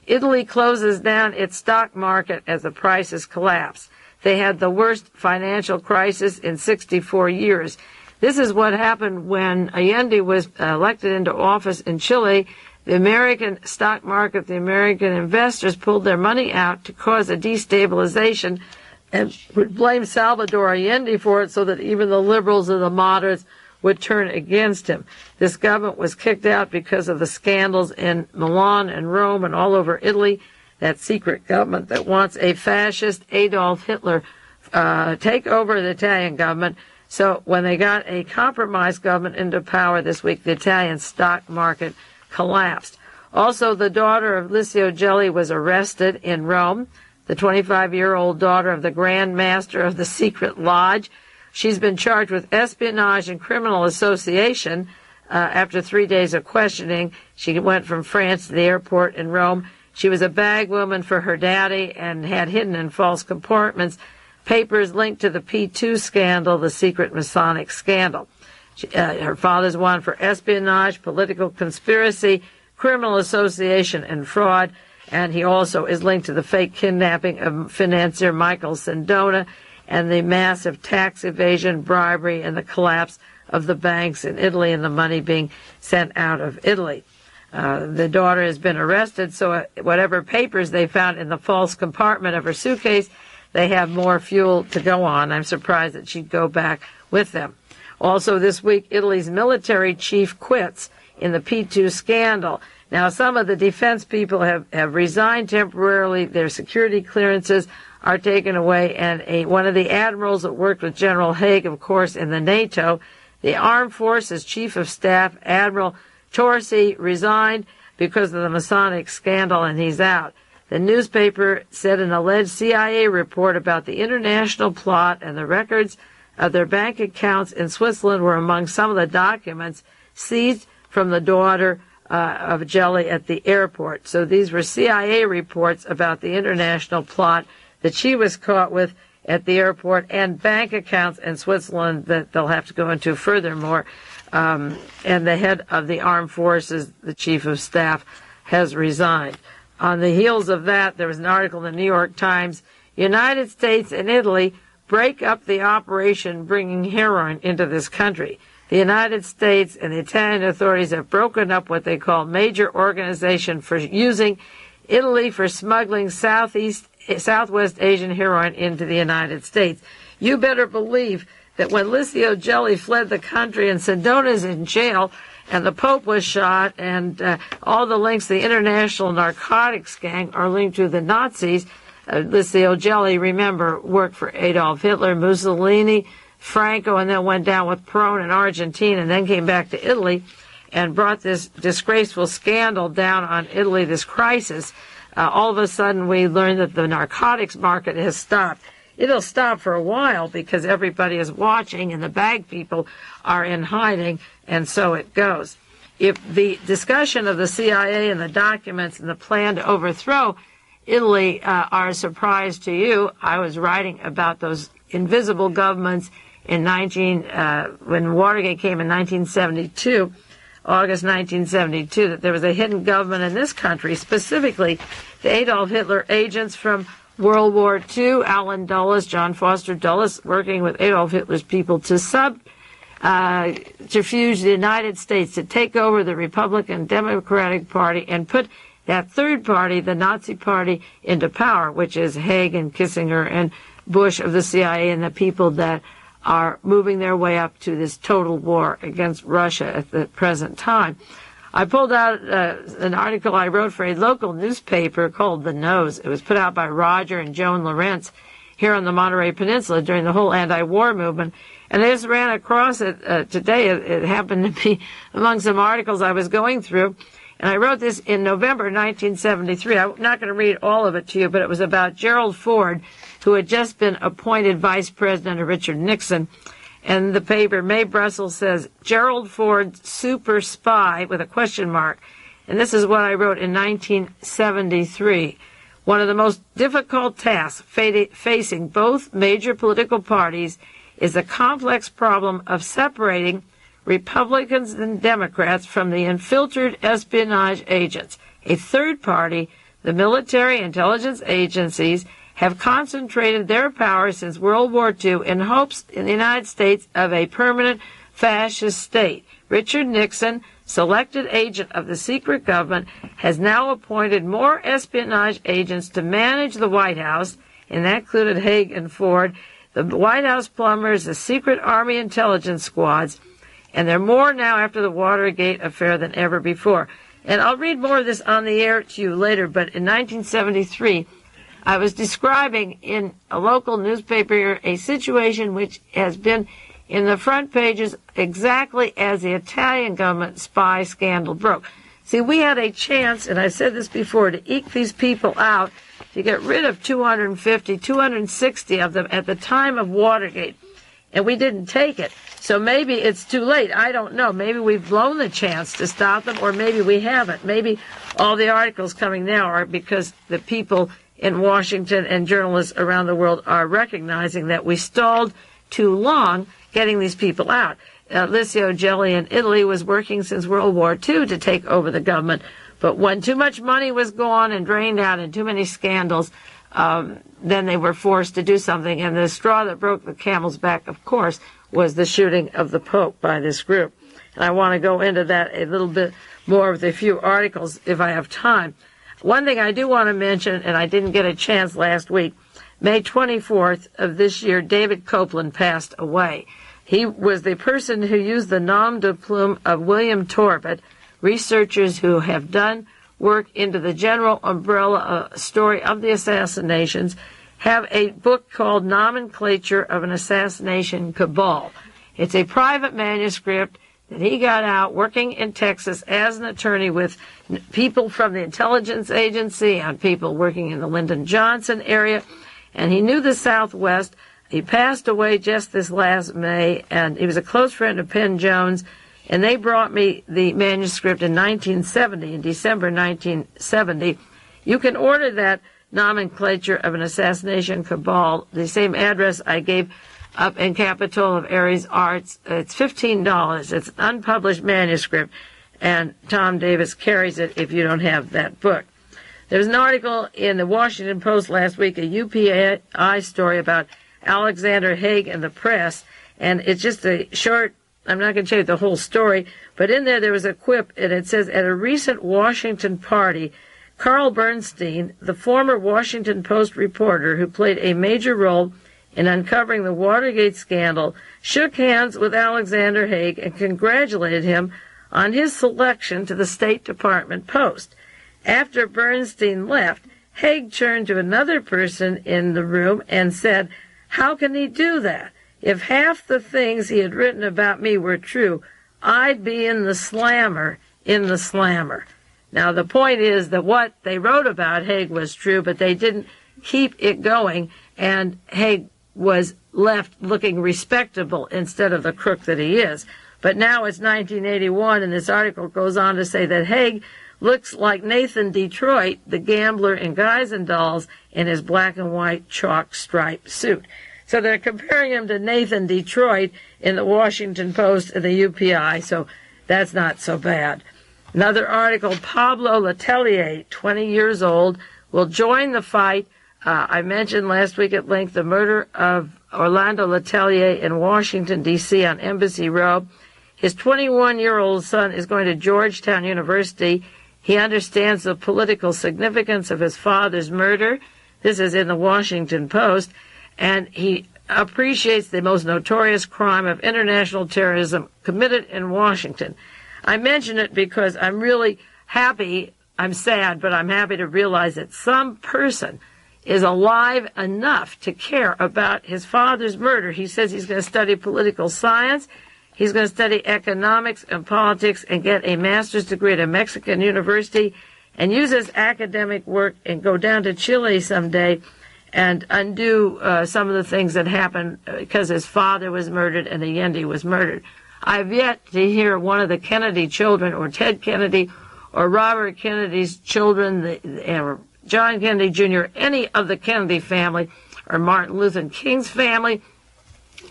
Italy closes down its stock market as the prices collapse. They had the worst financial crisis in 64 years. This is what happened when Allende was elected into office in Chile. The American stock market, the American investors pulled their money out to cause a destabilization and would blame Salvador Allende for it so that even the liberals and the moderates would turn against him. This government was kicked out because of the scandals in Milan and Rome and all over Italy, that secret government that wants a fascist Adolf Hitler take over the Italian government. So when they got a compromised government into power this week, the Italian stock market collapsed. Also, the daughter of Licio Gelli was arrested in Rome, the 25-year-old daughter of the Grand Master of the Secret Lodge. She's been charged with espionage and criminal association. After 3 days of questioning, she went from France to the airport in Rome. She was a bag woman for her daddy and had hidden in false compartments papers linked to the P2 scandal, the secret Masonic scandal. Her father's wanted for espionage, political conspiracy, criminal association, and fraud. And he also is linked to the fake kidnapping of financier Michael Sindona and the massive tax evasion, bribery, and the collapse of the banks in Italy and the money being sent out of Italy. The daughter has been arrested, so whatever papers they found in the false compartment of her suitcase, they have more fuel to go on. I'm surprised that she'd go back with them. Also this week, Italy's military chief quits in the P2 scandal. Now, some of the defense people have resigned temporarily. Their security clearances are taken away, and one of the admirals that worked with General Haig, of course, in the NATO, the Armed Forces Chief of Staff, Admiral Torsi, resigned because of the Masonic scandal, and he's out. The newspaper said an alleged CIA report about the international plot and the records of their bank accounts in Switzerland were among some of the documents seized from the daughter of Gelli at the airport. So these were CIA reports about the international plot that she was caught with at the airport, and bank accounts in Switzerland that they'll have to go into furthermore. And the head of the armed forces, the chief of staff, has resigned. On the heels of that, there was an article in the New York Times, United States and Italy break up the operation bringing heroin into this country. The United States and the Italian authorities have broken up what they call major organization for using Italy for smuggling Southwest Asian heroin into the United States. You better believe that when Licio Gelli fled the country and Sindona's in jail and the Pope was shot and all the links, the international narcotics gang are linked to the Nazis. Licio Gelli, remember, worked for Adolf Hitler, Mussolini, Franco, and then went down with Perón in Argentina and then came back to Italy and brought this disgraceful scandal down on Italy, this crisis. All of a sudden we learned that the narcotics market has stopped. It'll stop for a while because everybody is watching and the bag people are in hiding, and so it goes. If the discussion of the CIA and the documents and the plan to overthrow Italy are a surprise to you, I was writing about those invisible governments in when Watergate came in 1972, August 1972, that there was a hidden government in this country, specifically the Adolf Hitler agents from World War II, Allen Dulles, John Foster Dulles, working with Adolf Hitler's people to subterfuge the United States, to take over the Republican Democratic Party and put that third party, the Nazi Party, into power, which is Haig and Kissinger and Bush of the CIA and the people that are moving their way up to this total war against Russia at the present time. I pulled out an article I wrote for a local newspaper called The Nose. It was put out by Roger and Joan Lawrence here on the Monterey Peninsula during the whole anti-war movement. And I just ran across it today. It happened to be among some articles I was going through. And I wrote this in November 1973. I'm not going to read all of it to you, but it was about Gerald Ford, who had just been appointed vice president of Richard Nixon. And the paper, Mae Brussell, says, Gerald Ford, super spy, with a question mark. And this is what I wrote in 1973. One of the most difficult tasks facing both major political parties is the complex problem of separating Republicans and Democrats from the infiltrated espionage agents. A third party, the military intelligence agencies, have concentrated their power since World War II in hopes in the United States of a permanent fascist state. Richard Nixon, selected agent of the secret government, has now appointed more espionage agents to manage the White House, and that included Haig and Ford, the White House plumbers, the secret Army intelligence squads, and there are more now after the Watergate affair than ever before. And I'll read more of this on the air to you later, but in 1973, I was describing in a local newspaper here a situation which has been in the front pages exactly as the Italian government spy scandal broke. See, we had a chance, and I said this before, to eke these people out, to get rid of 250, 260 of them at the time of Watergate, and we didn't take it. So maybe it's too late. I don't know. Maybe we've blown the chance to stop them, or maybe we haven't. Maybe all the articles coming now are because the people in Washington and journalists around the world are recognizing that we stalled too long getting these people out. Licio Gelli in Italy was working since World War II to take over the government, but when too much money was gone and drained out and too many scandals, then they were forced to do something. And the straw that broke the camel's back, of course, was the shooting of the Pope by this group. And I want to go into that a little bit more with a few articles if I have time. One thing I do want to mention, and I didn't get a chance last week, May 24th of this year, David Copeland passed away. He was the person who used the nom de plume of William Torbitt, researchers who have done work into the general umbrella story of the assassinations, have a book called Nomenclature of an Assassination Cabal. It's a private manuscript that he got out working in Texas as an attorney with people from the intelligence agency and people working in the Lyndon Johnson area, and he knew the Southwest. He passed away just this last May, and he was a close friend of Penn Jones, and they brought me the manuscript in 1970, in December 1970. You can order that Nomenclature of an Assassination Cabal, the same address I gave up in Capitol of Aries Arts. It's $15. It's an unpublished manuscript, and Tom Davis carries it if you don't have that book. There was an article in the Washington Post last week, a UPI story about Alexander Haig and the press, and it's just a short, I'm not going to tell you the whole story, but in there was a quip, and it says, at a recent Washington party, Carl Bernstein, the former Washington Post reporter who played a major role in uncovering the Watergate scandal, shook hands with Alexander Haig and congratulated him on his selection to the State Department post. After Bernstein left, Haig turned to another person in the room and said, "How can he do that? If half the things he had written about me were true, I'd be in the slammer, Now, the point is that what they wrote about Haig was true, but they didn't keep it going, and Haig was left looking respectable instead of the crook that he is. But now it's 1981, and this article goes on to say that Haig looks like Nathan Detroit, the gambler in Guys and Dolls, in his black and white chalk striped suit. So they're comparing him to Nathan Detroit in the Washington Post and the UPI, so that's not so bad. Another article, Pablo Letelier, 20 years old, will join the fight. I mentioned last week at length the murder of Orlando Letelier in Washington, D.C. on Embassy Row. His 21-year-old son is going to Georgetown University. He understands the political significance of his father's murder. This is in the Washington Post. And he appreciates the most notorious crime of international terrorism committed in Washington. I mention it because I'm really happy. I'm sad, but I'm happy to realize that some person is alive enough to care about his father's murder. He says he's going to study political science. He's going to study economics and politics and get a master's degree at a Mexican university and use his academic work and go down to Chile someday and undo some of the things that happened because his father was murdered and Allende was murdered. I've yet to hear one of the Kennedy children, or Ted Kennedy, or Robert Kennedy's children, or John Kennedy Jr., any of the Kennedy family, or Martin Luther King's family,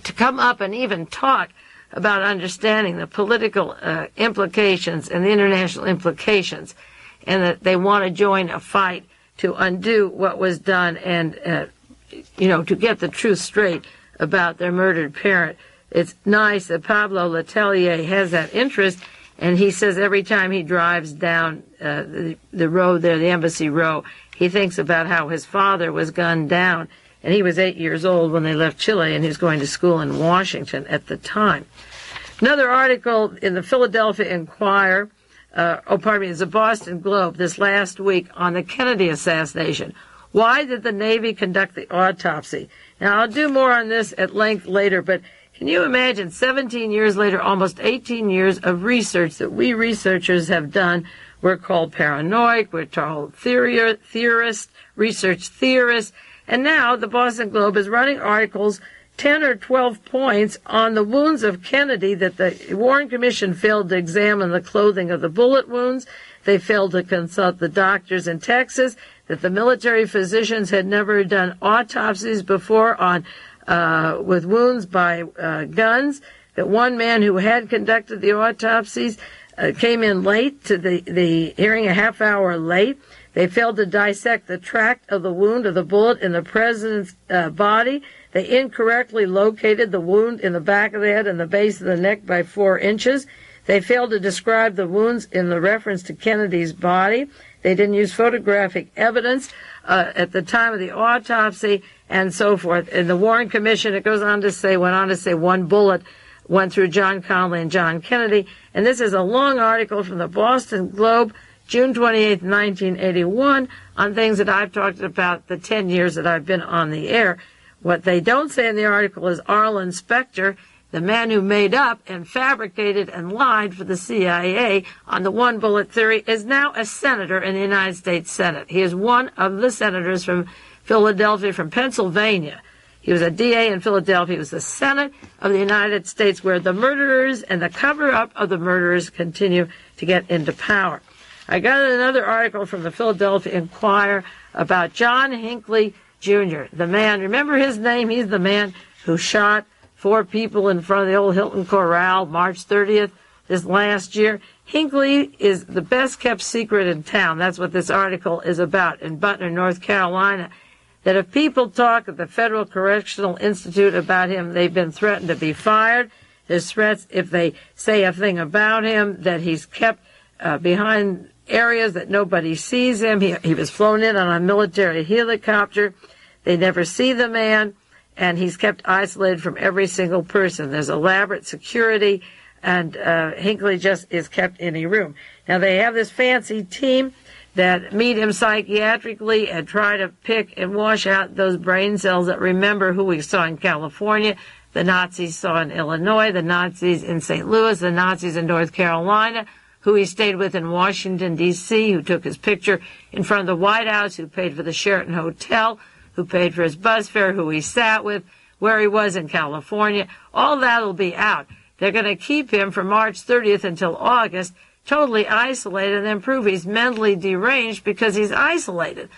to come up and even talk about understanding the political implications and the international implications, and that they want to join a fight to undo what was done and, to get the truth straight about their murdered parent. It's nice that Pablo Letelier has that interest, and he says every time he drives down the road there, the Embassy Row, he thinks about how his father was gunned down, and he was 8 years old when they left Chile, and he was going to school in Washington at the time. Another article in the Philadelphia Inquirer, it's the Boston Globe this last week on the Kennedy assassination. Why did the Navy conduct the autopsy? Now, I'll do more on this at length later, but can you imagine 17 years later, almost 18 years of research that we researchers have done? We're called paranoid, we're called theorists, research theorists, and now the Boston Globe is running articles, 10 or 12 points, on the wounds of Kennedy, that the Warren Commission failed to examine the clothing of the bullet wounds, they failed to consult the doctors in Texas, that the military physicians had never done autopsies before on with wounds by guns, that one man who had conducted the autopsies came in late to the hearing, a half hour late. They failed to dissect the tract of the wound of the bullet in the president's body. They incorrectly located the wound in the back of the head and the base of the neck by 4 inches. They failed to describe the wounds in the reference to Kennedy's body. They didn't use photographic evidence at the time of the autopsy, and so forth. In the Warren Commission, it went on to say one bullet went through John Connally and John Kennedy. And this is a long article from the Boston Globe, June 28, 1981, on things that I've talked about the 10 years that I've been on the air. What they don't say in the article is Arlen Specter, the man who made up and fabricated and lied for the CIA on the one bullet theory, is now a senator in the United States Senate. He is one of the senators from Philadelphia, from Pennsylvania. He was a DA in Philadelphia. He was the Senate of the United States, where the murderers and the cover-up of the murderers continue to get into power. I got another article from the Philadelphia Inquirer about John Hinckley Jr., the man, remember his name? He's the man who shot 4 people in front of the old Hilton Corral, March 30th, this last year. Hinckley is the best-kept secret in town. That's what this article is about, in Butner, North Carolina. That if people talk at the Federal Correctional Institute about him, they've been threatened to be fired. There's threats if they say a thing about him, that he's kept behind areas that nobody sees him. He was flown in on a military helicopter. They never see the man, and he's kept isolated from every single person. There's elaborate security, and Hinckley just is kept in a room. Now, they have this fancy team that meet him psychiatrically and try to pick and wash out those brain cells that remember who we saw in California, the Nazis saw in Illinois, the Nazis in St. Louis, the Nazis in North Carolina, who he stayed with in Washington, D.C., who took his picture in front of the White House, who paid for the Sheraton Hotel, who paid for his bus fare, who he sat with, where he was in California. All that will be out. They're going to keep him from March 30th until August, totally isolated, and then prove he's mentally deranged because he's isolated.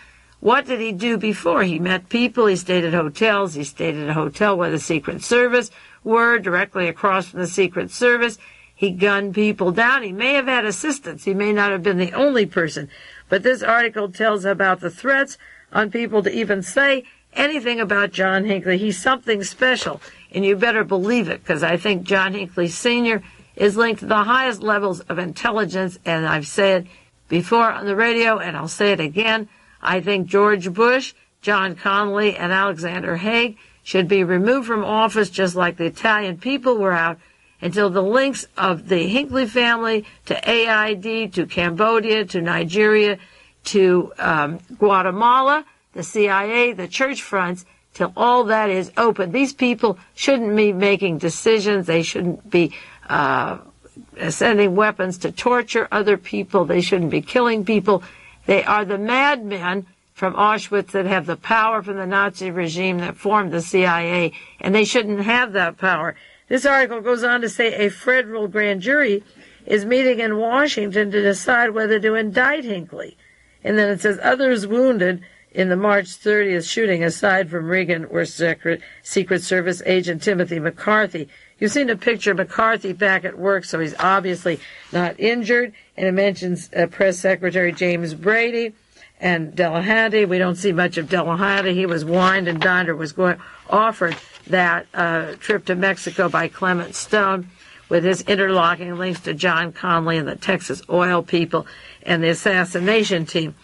What did he do before? He met people, he stayed at hotels, he stayed at a hotel where the Secret Service were, directly across from the Secret Service. He gunned people down. He may have had assistants. He may not have been the only person. But this article tells about the threats on people to even say anything about John Hinckley. He's something special, and you better believe it, because I think John Hinckley Sr. is linked to the highest levels of intelligence, and I've said before on the radio, and I'll say it again, I think George Bush, John Connally, and Alexander Haig should be removed from office, just like the Italian people were out, until the links of the Hinckley family to AID, to Cambodia, to Nigeria, to Guatemala, the CIA, the church fronts, till all that is open. These people shouldn't be making decisions. They shouldn't be sending weapons to torture other people. They shouldn't be killing people. They are the madmen from Auschwitz that have the power from the Nazi regime that formed the CIA, and they shouldn't have that power. This article goes on to say a federal grand jury is meeting in Washington to decide whether to indict Hinckley. And then it says others wounded in the March 30th shooting, aside from Reagan, were Secret Service agent Timothy McCarthy. You've seen a picture of McCarthy back at work, so he's obviously not injured. And it mentions Press Secretary James Brady and Delahanty. We don't see much of Delahanty. He was wined and dined, or was offered that trip to Mexico by Clement Stone, with his interlocking links to John Connally and the Texas oil people and the assassination team.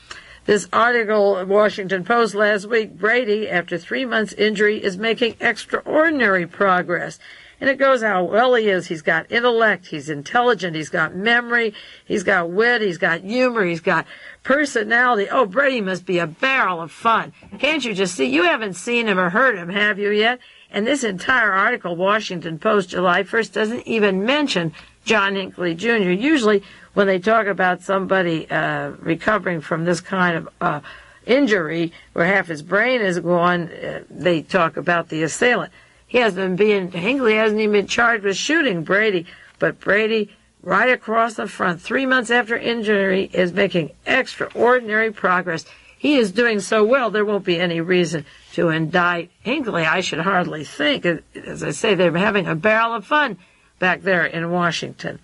This article, Washington Post last week, Brady, after 3 months injury, is making extraordinary progress. And it goes how well he is. He's got intellect, he's intelligent, he's got memory, he's got wit, he's got humor, he's got personality. Oh, Brady must be a barrel of fun. Can't you just see? You haven't seen him or heard him, have you yet? And this entire article, Washington Post, July 1st, doesn't even mention John Hinckley Jr. Usually when they talk about somebody recovering from this kind of injury where half his brain is gone, they talk about the assailant. Hinckley hasn't even been charged with shooting Brady, but Brady, right across the front, 3 months after injury, is making extraordinary progress. He is doing so well, there won't be any reason to indict Hinckley, I should hardly think. As I say, they're having a barrel of fun back there in Washington.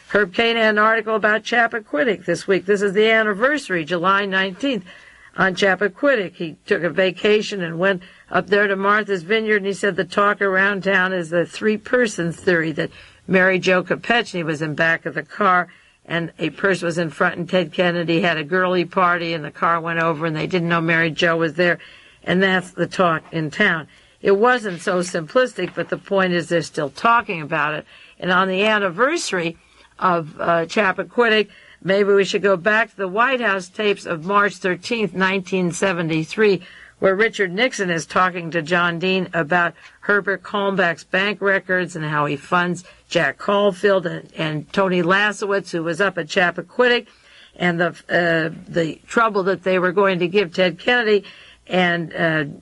Herb Cain had an article about Chappaquiddick this week. This is the anniversary, July 19th, on Chappaquiddick. He took a vacation and went up there to Martha's Vineyard, and he said the talk around town is the three-person theory, that Mary Jo Kopechne was in back of the car, and a person was in front, and Ted Kennedy had a girly party, and the car went over, and they didn't know Mary Jo was there, and that's the talk in town. It wasn't so simplistic, but the point is they're still talking about it. And on the anniversary of Chappaquiddick, maybe we should go back to the White House tapes of March 13th, 1973, where Richard Nixon is talking to John Dean about Herbert Kalmbach's bank records and how he funds Jack Caulfield and Tony Lasowitz, who was up at Chappaquiddick, and the trouble that they were going to give Ted Kennedy. And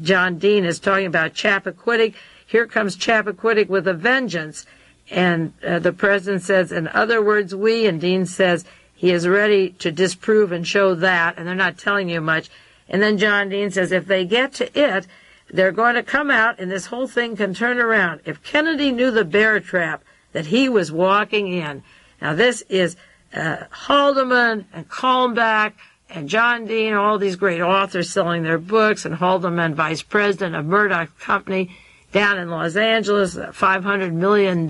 John Dean is talking about Chappaquiddick. Here comes Chappaquiddick with a vengeance. And the president says, in other words, we, and Dean says he is ready to disprove and show that, and they're not telling you much. And then John Dean says, if they get to it, they're going to come out, and this whole thing can turn around. If Kennedy knew the bear trap that he was walking in. Now, this is Haldeman and Kalmbach and John Dean, all these great authors selling their books, and Haldeman, vice president of Murdock Company down in Los Angeles, a $500 million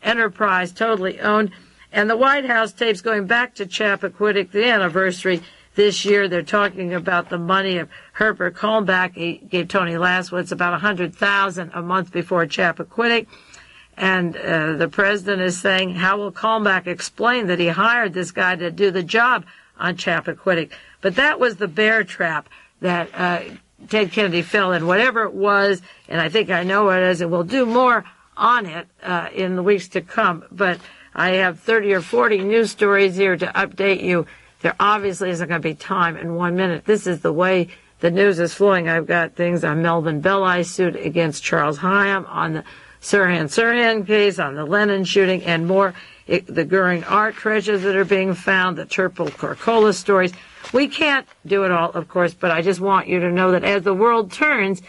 enterprise, totally owned. And the White House tapes going back to Chappaquiddick, the anniversary this year, they're talking about the money of Herbert Kalmbach. He gave Tony Lasowitz about $100,000 a month before Chappaquiddick. And the president is saying, how will Kalmbach explain that he hired this guy to do the job on Chappaquiddick? But that was the bear trap that Ted Kennedy fell in, whatever it was, and I think I know what it is, and we'll do more on it in the weeks to come. But I have 30 or 40 news stories here to update you. There obviously isn't going to be time in 1 minute. This is the way the news is flowing. I've got things on Melvin Belli's suit against Charles Hyam, on the Sirhan case, on the Lennon shooting, and more. The Goering art treasures that are being found, the Terpil Corcola stories. We can't do it all, of course, but I just want you to know that as the world turns,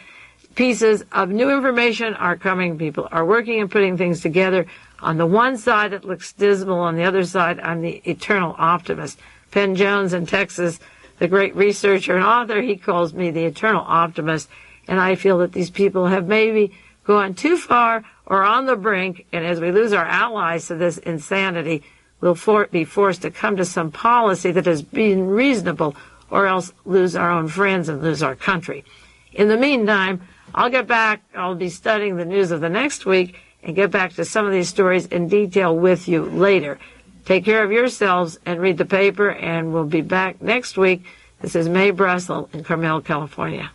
pieces of new information are coming. People are working and putting things together. On the one side, it looks dismal. On the other side, I'm the eternal optimist. Penn Jones in Texas, the great researcher and author, he calls me the eternal optimist. And I feel that these people have maybe gone too far or on the brink, and as we lose our allies to this insanity, we'll be forced to come to some policy that has been reasonable, or else lose our own friends and lose our country. In the meantime, I'll get back. I'll be studying the news of the next week and get back to some of these stories in detail with you later. Take care of yourselves and read the paper, and we'll be back next week. This is Mae Brussell in Carmel, California.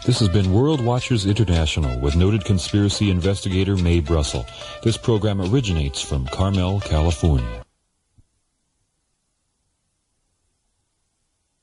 This has been World Watchers International with noted conspiracy investigator Mae Brussell. This program originates from Carmel, California.